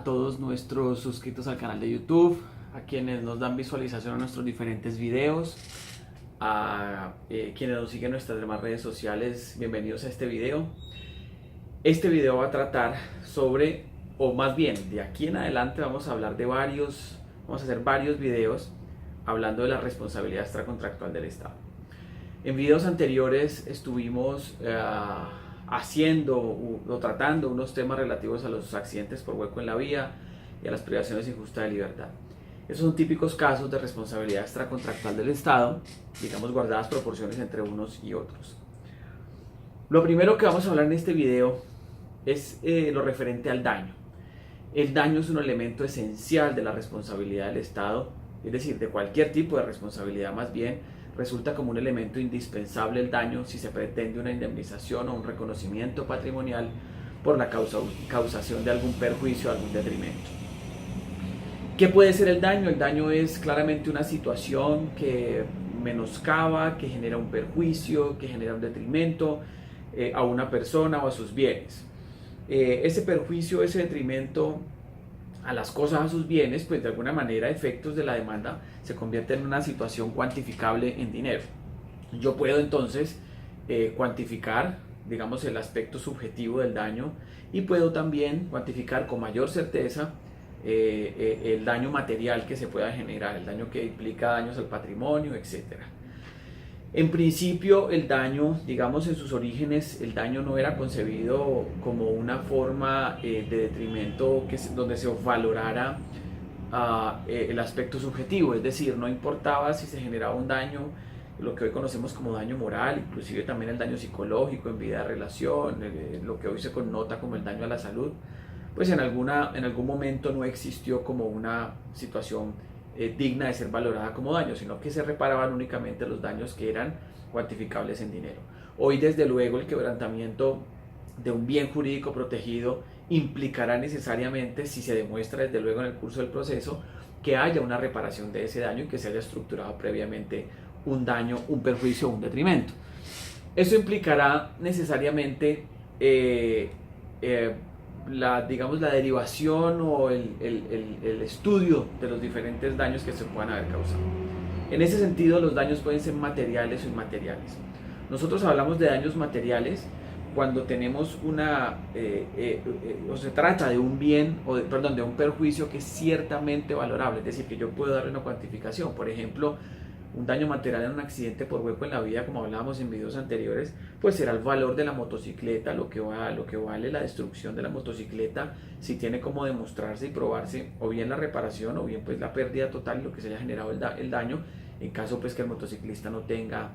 a todos nuestros suscritos al canal de YouTube, a quienes nos dan visualización a nuestros diferentes videos, a quienes nos siguen en nuestras demás redes sociales. Bienvenidos a este video. Este video va a tratar sobre, o más bien, de aquí en adelante vamos a hablar de vamos a hacer varios videos hablando de la responsabilidad extracontractual del Estado. En videos anteriores estuvimos haciendo o tratando unos temas relativos a los accidentes por hueco en la vía y a las privaciones injustas de libertad. Esos son típicos casos de responsabilidad extracontractual del Estado, digamos guardadas proporciones entre unos y otros. Lo primero que vamos a hablar en este video es lo referente al daño. El daño es un elemento esencial de la responsabilidad del Estado, es decir, de cualquier tipo de responsabilidad más bien. Resulta como un elemento indispensable el daño si se pretende una indemnización o un reconocimiento patrimonial por la causación de algún perjuicio o algún detrimento. ¿Qué puede ser el daño? El daño es claramente una situación que menoscaba, que genera un perjuicio, que genera un detrimento a una persona o a sus bienes. Ese perjuicio, ese detrimento a las cosas, a sus bienes, pues de alguna manera efectos de la demanda se convierte en una situación cuantificable en dinero. Yo puedo entonces cuantificar, digamos, el aspecto subjetivo del daño y puedo también cuantificar con mayor certeza el daño material que se pueda generar, el daño que implica daños al patrimonio, etcétera. En principio, el daño, digamos en sus orígenes, el daño no era concebido como una forma de detrimento donde se valorara el aspecto subjetivo, es decir, no importaba si se generaba un daño, lo que hoy conocemos como daño moral, inclusive también el daño psicológico en vida de relación, lo que hoy se connota como el daño a la salud, pues en algún momento no existió como una situación digna de ser valorada como daño, sino que se reparaban únicamente los daños que eran cuantificables en dinero. Hoy, desde luego, el quebrantamiento de un bien jurídico protegido implicará necesariamente, si se demuestra desde luego en el curso del proceso, que haya una reparación de ese daño y que se haya estructurado previamente un daño, un perjuicio o un detrimento. Eso implicará necesariamente la derivación o el estudio de los diferentes daños que se puedan haber causado. En ese sentido, los daños pueden ser materiales o inmateriales. Nosotros hablamos de daños materiales cuando tenemos o se trata de un bien, de un perjuicio que es ciertamente valorable, es decir, que yo puedo darle una cuantificación. Por ejemplo, un daño material en un accidente por hueco en la vía, como hablábamos en videos anteriores, pues será el valor de la motocicleta, lo que vale la destrucción de la motocicleta, si tiene como demostrarse y probarse o bien la reparación o bien pues la pérdida total, lo que se haya generado el daño, en caso pues que el motociclista no tenga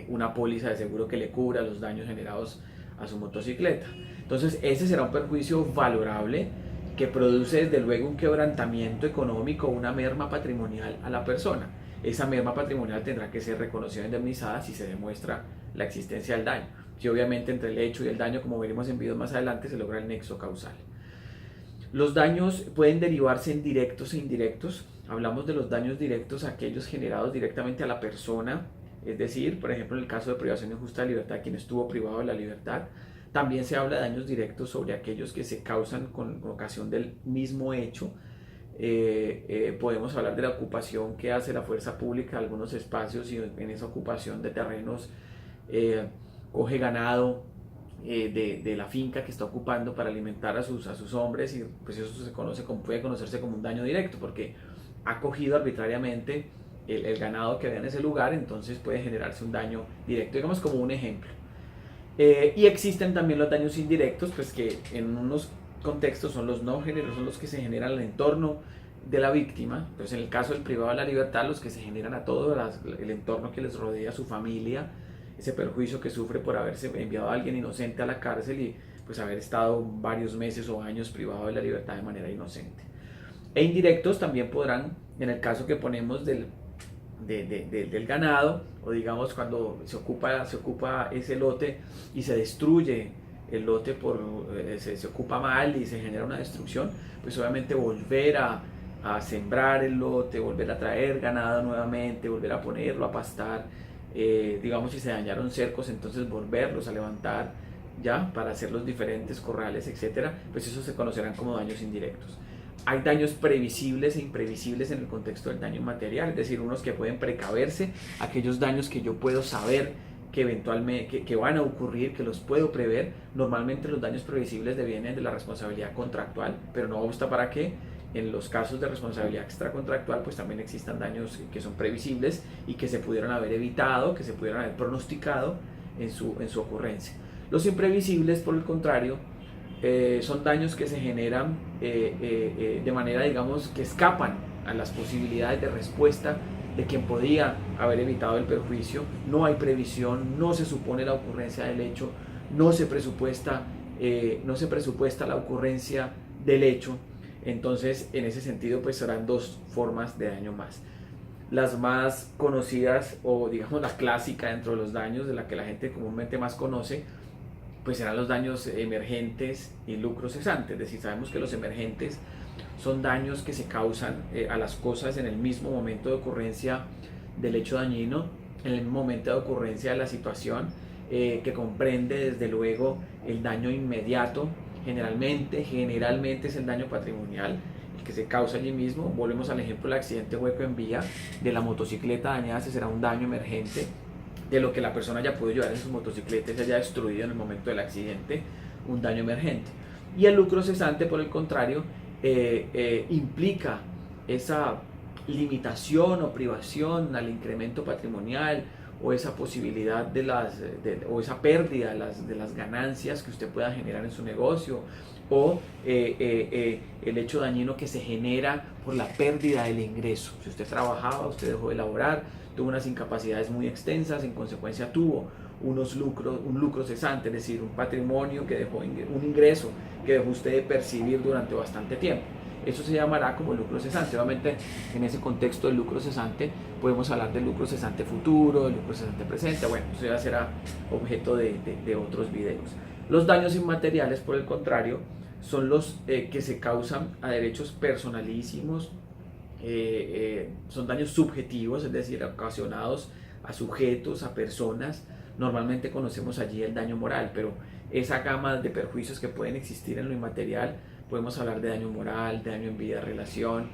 una póliza de seguro que le cubra los daños generados a su motocicleta. Entonces ese será un perjuicio valorable que produce desde luego un quebrantamiento económico, una merma patrimonial a la persona. Esa merma patrimonial tendrá que ser reconocida e indemnizada si se demuestra la existencia del daño. Si obviamente entre el hecho y el daño, como veremos en videos más adelante, se logra el nexo causal. Los daños pueden derivarse en directos e indirectos. Hablamos de los daños directos, aquellos generados directamente a la persona, es decir, por ejemplo, en el caso de privación injusta de libertad, quien estuvo privado de la libertad. También se habla de daños directos sobre aquellos que se causan con ocasión del mismo hecho. Podemos hablar de la ocupación que hace la fuerza pública algunos espacios y en esa ocupación de terrenos coge ganado de la finca que está ocupando para alimentar a sus hombres, y pues eso puede conocerse como un daño directo porque ha cogido arbitrariamente el ganado que había en ese lugar, entonces puede generarse un daño directo, digamos como un ejemplo. Y existen también los daños indirectos, pues que en unos contextos son los no generos, son los que se generan al entorno de la víctima. Pues en el caso del privado de la libertad, los que se generan a todo el entorno que les rodea, su familia, ese perjuicio que sufre por haberse enviado a alguien inocente a la cárcel y pues haber estado varios meses o años privado de la libertad de manera inocente. E indirectos también podrán, en el caso que ponemos del ganado, o digamos cuando se ocupa ese lote y se destruye el lote se ocupa mal y se genera una destrucción, pues obviamente volver a sembrar el lote, volver a traer ganado nuevamente, volver a ponerlo a pastar, digamos si se dañaron cercos, entonces volverlos a levantar, ya para hacer los diferentes corrales, etcétera, pues esos se conocerán como daños indirectos. Hay daños previsibles e imprevisibles en el contexto del daño material, es decir, unos que pueden precaverse, aquellos daños que yo puedo saber que eventualmente que van a ocurrir, que los puedo prever. Normalmente los daños previsibles devienen de la responsabilidad contractual, pero no obsta para que en los casos de responsabilidad extracontractual pues también existan daños que son previsibles y que se pudieran haber evitado, que se pudieran haber pronosticado en su ocurrencia. Los imprevisibles, por el contrario, son daños que se generan de manera, digamos, que escapan a las posibilidades de respuesta de quien podía haber evitado el perjuicio. No hay previsión, no se supone la ocurrencia del hecho, no se presupuesta la ocurrencia del hecho. Entonces, en ese sentido, pues serán dos formas de daño más. Las más conocidas, o digamos la clásica dentro de los daños, de la que la gente comúnmente más conoce, pues serán los daños emergentes y lucro cesante. Es decir, sabemos que los emergentes son daños que se causan a las cosas en el mismo momento de ocurrencia del hecho dañino, en el momento de ocurrencia de la situación, que comprende desde luego el daño inmediato. Generalmente es el daño patrimonial, el que se causa allí mismo. Volvemos al ejemplo del accidente hueco en vía, de la motocicleta dañada, ese será un daño emergente, de lo que la persona haya podido llevar en su motocicleta y se haya destruido en el momento del accidente, un daño emergente. Y el lucro cesante, por el contrario, implica esa limitación o privación al incremento patrimonial, o esa posibilidad o esa pérdida de las ganancias que usted pueda generar en su negocio, o el hecho dañino que se genera por la pérdida del ingreso. Si usted trabajaba, usted dejó de laborar, tuvo unas incapacidades muy extensas, en consecuencia tuvo un lucro cesante, es decir, un patrimonio que dejó, un ingreso que dejó usted de percibir durante bastante tiempo. Eso se llamará como lucro cesante. Obviamente, en ese contexto del lucro cesante podemos hablar del lucro cesante futuro, del lucro cesante presente. Bueno, eso ya será objeto de otros videos. Los daños inmateriales, por el contrario, son los que se causan a derechos personalísimos. Son daños subjetivos, es decir, ocasionados a sujetos, a personas. Normalmente conocemos allí el daño moral, pero esa gama de perjuicios que pueden existir en lo inmaterial, podemos hablar de daño moral, de daño en vida, relación.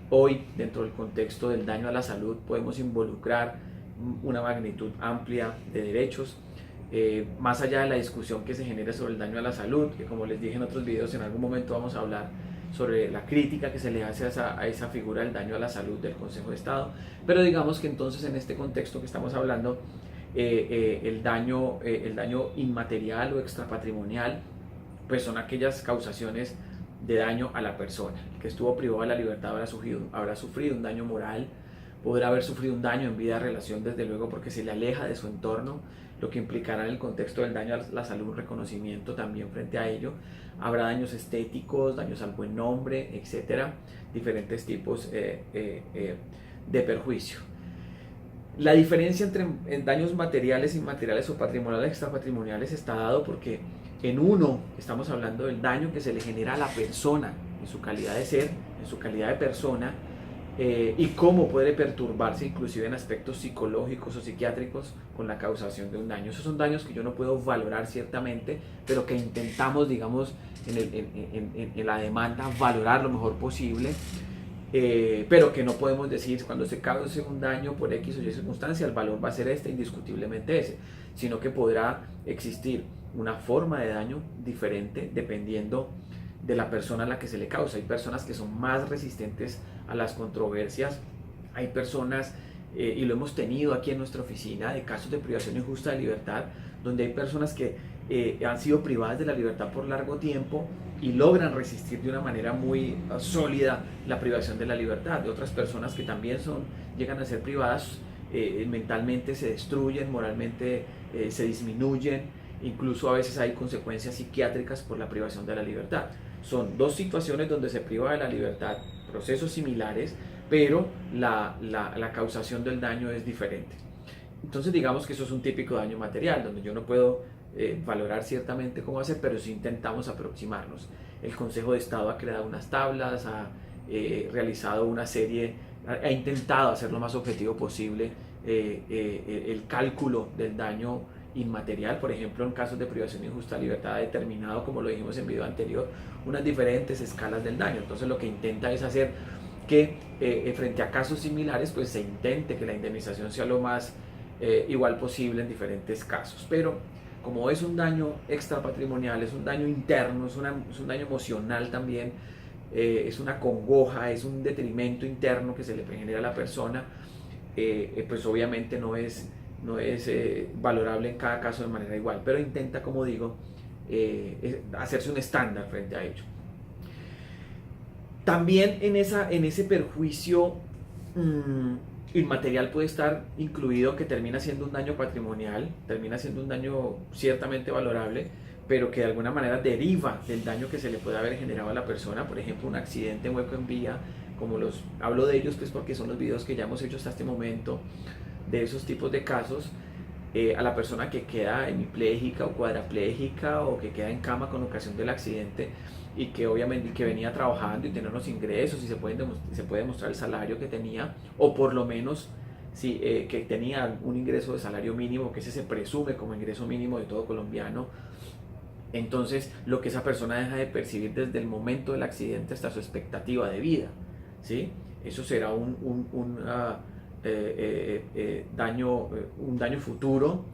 Hoy, dentro del contexto del daño a la salud, podemos involucrar una magnitud amplia de derechos. Más allá de la discusión que se genera sobre el daño a la salud, que como les dije en otros videos, en algún momento vamos a hablar sobre la crítica que se le hace a esa figura del daño a la salud del Consejo de Estado, pero digamos que entonces en este contexto que estamos hablando, el daño inmaterial o extrapatrimonial, pues son aquellas causaciones de daño a la persona. El que estuvo privado de la libertad habrá sufrido un daño moral, podrá haber sufrido un daño en vida, relación, desde luego, porque se le aleja de su entorno, lo que implicará en el contexto del daño a la salud un reconocimiento también frente a ello. Habrá daños estéticos, daños al buen nombre, etcétera, diferentes tipos de perjuicio. La diferencia entre daños materiales, inmateriales o patrimoniales, extrapatrimoniales está dado porque en uno estamos hablando del daño que se le genera a la persona en su calidad de ser, en su calidad de persona, y cómo puede perturbarse inclusive en aspectos psicológicos o psiquiátricos con la causación de un daño. Esos son daños que yo no puedo valorar ciertamente, pero que intentamos, digamos, en la demanda valorar lo mejor posible, pero que no podemos decir cuando se cause un daño por X o Y circunstancia, el valor va a ser indiscutiblemente ese, sino que podrá existir una forma de daño diferente dependiendo de la persona a la que se le causa. Hay personas que son más resistentes a las controversias, hay personas, y lo hemos tenido aquí en nuestra oficina, de casos de privación injusta de libertad, donde hay personas que han sido privadas de la libertad por largo tiempo y logran resistir de una manera muy sólida la privación de la libertad. De otras personas que también llegan a ser privadas, mentalmente se destruyen, moralmente se disminuyen, incluso a veces hay consecuencias psiquiátricas por la privación de la libertad. Son dos situaciones donde se priva de la libertad, procesos similares, pero la causación del daño es diferente. Entonces digamos que eso es un típico daño material, donde yo no puedo valorar ciertamente cómo hacer, pero sí intentamos aproximarnos. El Consejo de Estado ha creado unas tablas, ha realizado una serie, ha intentado hacer lo más objetivo posible el cálculo del daño inmaterial. Por ejemplo, en casos de privación injusta de libertad ha determinado, como lo dijimos en video anterior, unas diferentes escalas del daño. Entonces lo que intenta es hacer que frente a casos similares pues se intente que la indemnización sea lo más igual posible en diferentes casos. Pero como es un daño extrapatrimonial, es un daño interno, es un daño emocional también, es una congoja, es un detrimento interno que se le genera a la persona, pues obviamente no es valorable en cada caso de manera igual, pero intenta, como digo, hacerse un estándar frente a ello. También en ese perjuicio inmaterial puede estar incluido que termina siendo un daño patrimonial, termina siendo un daño ciertamente valorable, pero que de alguna manera deriva del daño que se le puede haber generado a la persona. Por ejemplo, un accidente en hueco en vía, como hablo de ellos pues porque son los videos que ya hemos hecho hasta este momento, de esos tipos de casos, a la persona que queda hemipléjica o cuadrapléjica o que queda en cama con ocasión del accidente y que obviamente que venía trabajando y tenía unos ingresos y se puede demostrar el salario que tenía, o por lo menos que tenía un ingreso de salario mínimo, que ese se presume como ingreso mínimo de todo colombiano. Entonces lo que esa persona deja de percibir desde el momento del accidente hasta su expectativa de vida, ¿sí? Eso será un daño futuro,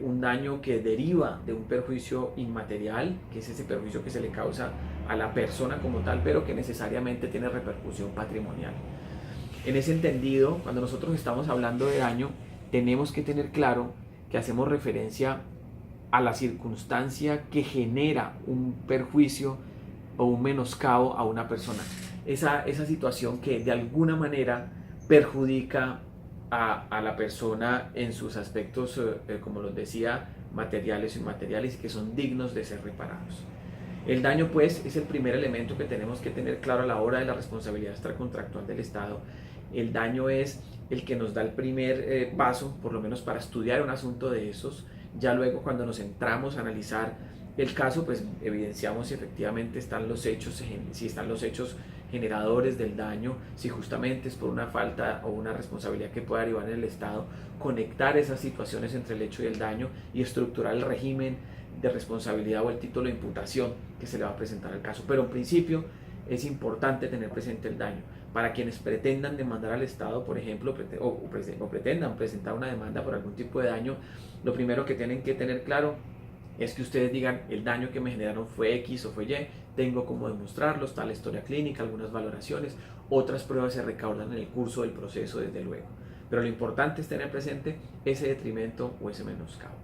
un daño que deriva de un perjuicio inmaterial, que es ese perjuicio que se le causa a la persona como tal, pero que necesariamente tiene repercusión patrimonial. En ese entendido, cuando nosotros estamos hablando de daño, tenemos que tener claro que hacemos referencia a la circunstancia que genera un perjuicio o un menoscabo a una persona. Esa situación que de alguna manera perjudica a la persona en sus aspectos, como los decía, materiales e inmateriales, que son dignos de ser reparados. El daño, pues, es el primer elemento que tenemos que tener claro a la hora de la responsabilidad extracontractual del Estado. El daño es el que nos da el primer paso, por lo menos para estudiar un asunto de esos. Ya luego, cuando nos entramos a analizar el caso, pues evidenciamos si efectivamente están los hechos, si están los hechos generadores del daño, si justamente es por una falta o una responsabilidad que pueda derivar en el Estado, conectar esas situaciones entre el hecho y el daño y estructurar el régimen de responsabilidad o el título de imputación que se le va a presentar al caso. Pero en principio es importante tener presente el daño. Para quienes pretendan demandar al Estado, por ejemplo, o pretendan presentar una demanda por algún tipo de daño, lo primero que tienen que tener claro es que ustedes digan: el daño que me generaron fue X o fue Y, tengo cómo demostrarlo, está la historia clínica, algunas valoraciones, otras pruebas se recaudan en el curso del proceso, desde luego. Pero lo importante es tener presente ese detrimento o ese menoscabo.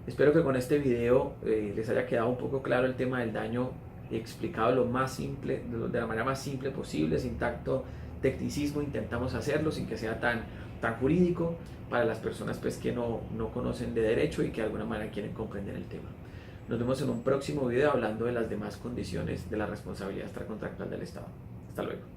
Espero que con este video les haya quedado un poco claro el tema del daño, explicado lo más simple, de la manera más simple posible, sin tanto tecnicismo. Intentamos hacerlo sin que sea tan jurídico para las personas pues que no conocen de derecho y que de alguna manera quieren comprender el tema. Nos vemos en un próximo video hablando de las demás condiciones de la responsabilidad extracontractual del Estado. Hasta luego.